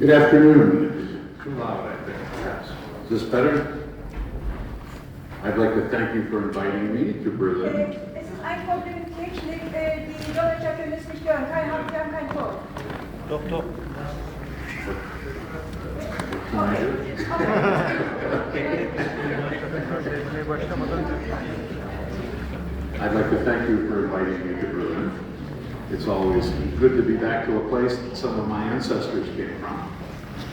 Good afternoon. Too loud, I think, perhaps. Is this better? I'd like to thank you for inviting me to Berlin. Es ist ein Problem mit Technik, die Dolmetscher können es nicht hören. Wir haben keinen Ton. Doch. What can I do? I'd like to thank you for inviting me to Berlin. It's always good to be back to a place that some of my ancestors came from.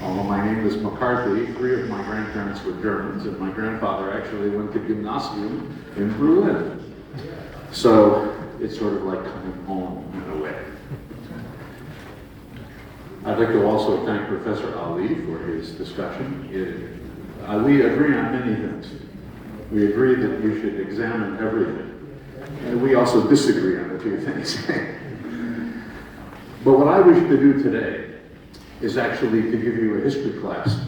Although my name is McCarthy, 3 of my grandparents were Germans, and my grandfather actually went to gymnasium in Berlin. So it's sort of like coming home in a way. I'd like to also thank Professor Ali for his discussion. We agree on many things. We agree that you should examine everything. And we also disagree on a few things. But what I wish to do today is actually to give you a history class.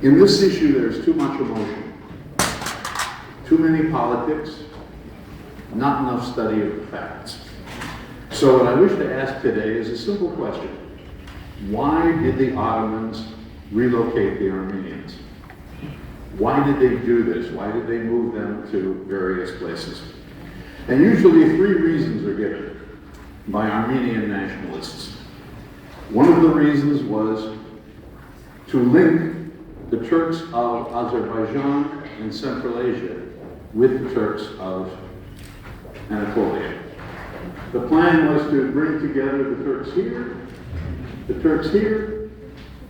In this issue, there's too much emotion, too many politics, not enough study of the facts. So what I wish to ask today is a simple question. Why did the Ottomans relocate the Armenians? Why did they do this? Why did they move them to various places? And usually 3 reasons are given by Armenian nationalists. One of the reasons was to link the Turks of Azerbaijan and Central Asia with the Turks of Anatolia. The plan was to bring together the Turks here,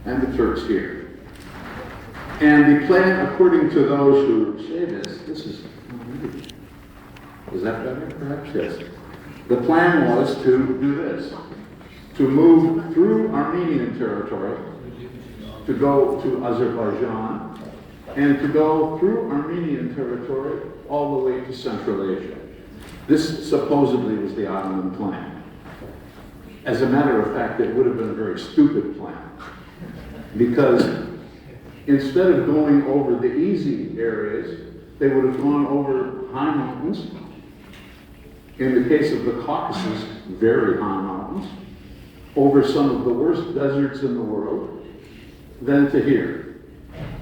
and the Turks here. And the plan, according to those who say this is that better, perhaps? Yes. The plan was to do this, to move through Armenian territory, to go to Azerbaijan, and to go through Armenian territory all the way to Central Asia. This supposedly was the Ottoman plan. As a matter of fact, it would have been a very stupid plan, because instead of going over the easy areas, they would have gone over high mountains. In the case of the Caucasus, very high mountains, over some of the worst deserts in the world, then to here.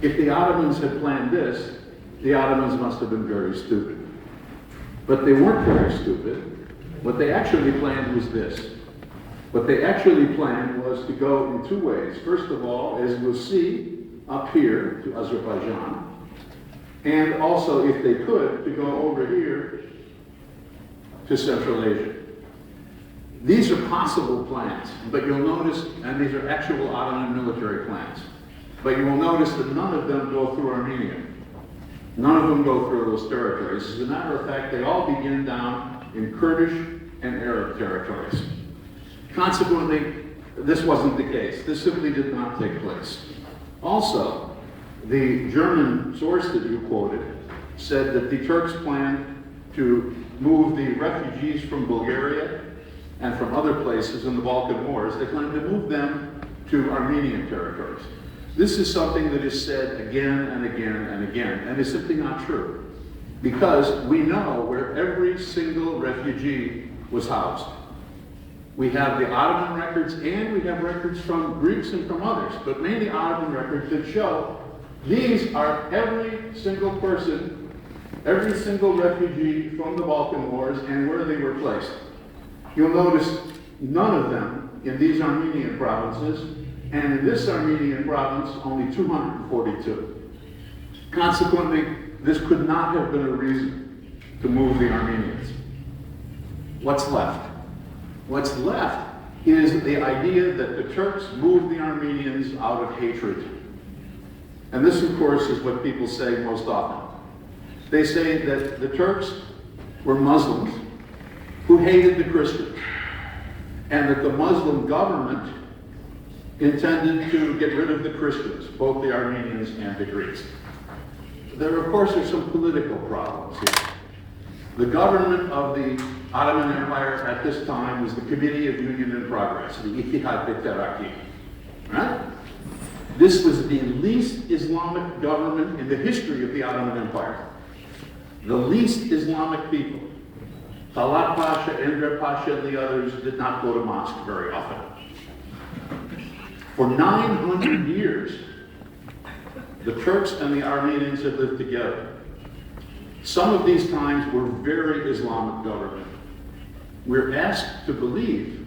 If the Ottomans had planned this, the Ottomans must have been very stupid. But they weren't very stupid. What they actually planned was this. What they actually planned was to go in 2 ways. First of all, as we'll see, up here to Azerbaijan, and also, if they could, to go over here to Central Asia. These are possible plans, but you'll notice, and these are actual Ottoman military plans, but you will notice that none of them go through Armenia. None of them go through those territories. As a matter of fact, they all begin down in Kurdish and Arab territories. Consequently, this wasn't the case. This simply did not take place. Also, the German source that you quoted said that the Turks planned to move the refugees from Bulgaria and from other places in the Balkan Wars. They planned to move them to Armenian territories. This is something that is said again and again and again, and is simply not true, because we know where every single refugee was housed. We have the Ottoman records, and we have records from Greeks and from others, but mainly Ottoman records that show these are every single person, every single refugee from the Balkan Wars and where they were placed. You'll notice none of them in these Armenian provinces, and in this Armenian province, only 242. Consequently, this could not have been a reason to move the Armenians. What's left? What's left is the idea that the Turks moved the Armenians out of hatred. And this, of course, is what people say most often. They say that the Turks were Muslims who hated the Christians, and that the Muslim government intended to get rid of the Christians, both the Armenians and the Greeks. There, of course, are some political problems here. The government of the Ottoman Empire at this time was the Committee of Union and Progress, the Ittihad Betaraki. Right? This was the least Islamic government in the history of the Ottoman Empire. The least Islamic people. Talat Pasha, Enver Pasha, and the others did not go to mosque very often. For 900 years, the Turks and the Armenians had lived together. Some of these times were very Islamic government. We're asked to believe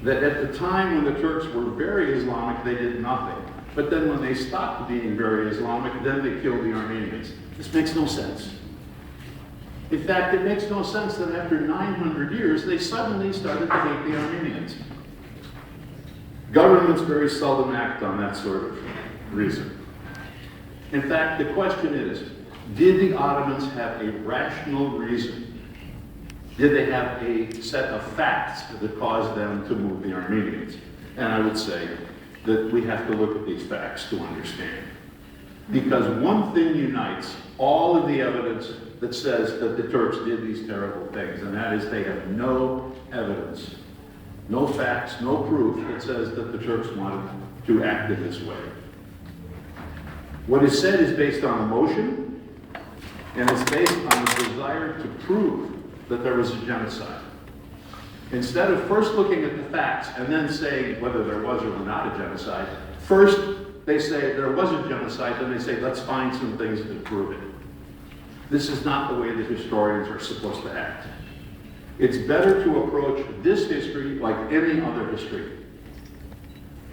that at the time when the Turks were very Islamic, they did nothing. But then when they stopped being very Islamic, then they killed the Armenians. This makes no sense. In fact, it makes no sense that after 900 years, they suddenly started to hate the Armenians. Governments very seldom act on that sort of reason. In fact, the question is, did the Ottomans have a rational reason? Did they have a set of facts that caused them to move the Armenians? And I would say that we have to look at these facts to understand. Because one thing unites all of the evidence that says that the Turks did these terrible things, and that is they have no evidence, no facts, no proof that says that the Turks wanted to act in this way. What is said is based on emotion, and it's based on the desire to prove that there was a genocide. Instead of first looking at the facts and then saying whether there was or was not a genocide, first they say there was a genocide, then they say let's find some things to prove it. This is not the way that historians are supposed to act. It's better to approach this history like any other history.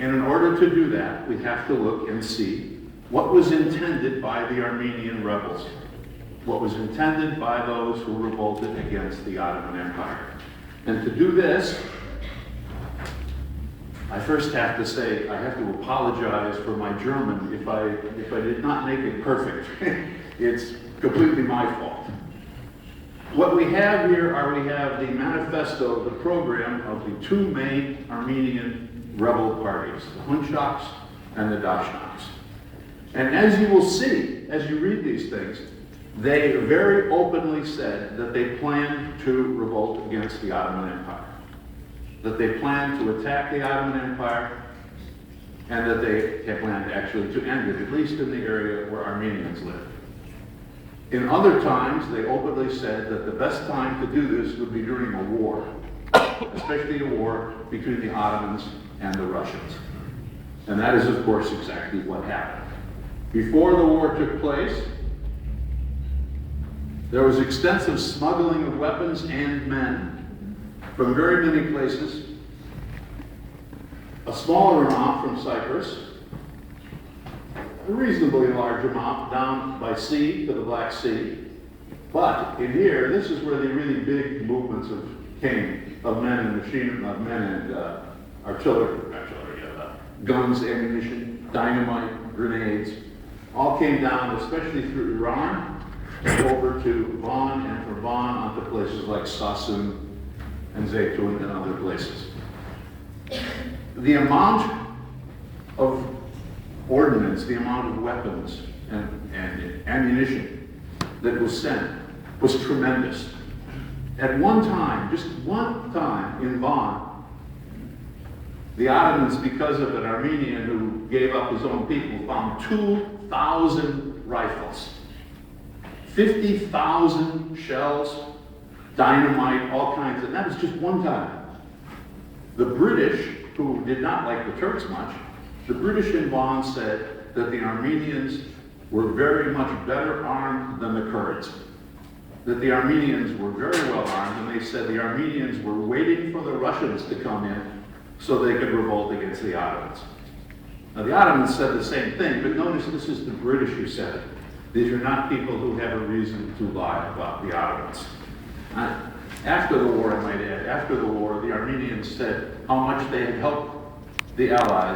And in order to do that, we have to look and see what was intended by the Armenian rebels, what was intended by those who revolted against the Ottoman Empire. And to do this, I first have to say, I have to apologize for my German if I did not make it perfect. It's completely my fault. What we have here we have the manifesto, the program of the two main Armenian rebel parties, the Hunchaks and the Dashnaks. And as you will see, as you read these things, they very openly said that they planned to revolt against the Ottoman Empire, that they planned to attack the Ottoman Empire, and that they planned actually to end it, at least in the area where Armenians lived. In other times, they openly said that the best time to do this would be during a war, especially a war between the Ottomans and the Russians. And that is, of course, exactly what happened. Before the war took place, there was extensive smuggling of weapons and men from very many places, a smaller amount from Cyprus, a reasonably large amount down by sea to the Black Sea. But in here, this is where the really big movements came of men and guns, ammunition, dynamite, grenades, all came down, especially through Iran, over to Van, and from Van onto places like Sassoon and Zeytun and other places. The amount of ordnance, the amount of weapons and ammunition that was sent was tremendous. At one time, just one time in Van, the Ottomans, because of an Armenian who gave up his own people, found 2,000 rifles, 50,000 shells, dynamite, all kinds of, that was just one time. The British, who did not like the Turks much, the British in Bonn said that the Armenians were very much better armed than the Kurds, that the Armenians were very well armed, and they said the Armenians were waiting for the Russians to come in so they could revolt against the Ottomans. Now the Ottomans said the same thing, but notice this is the British who said it. These are not people who have a reason to lie about the Ottomans. After the war, I might add, after the war, the Armenians said how much they had helped the Allies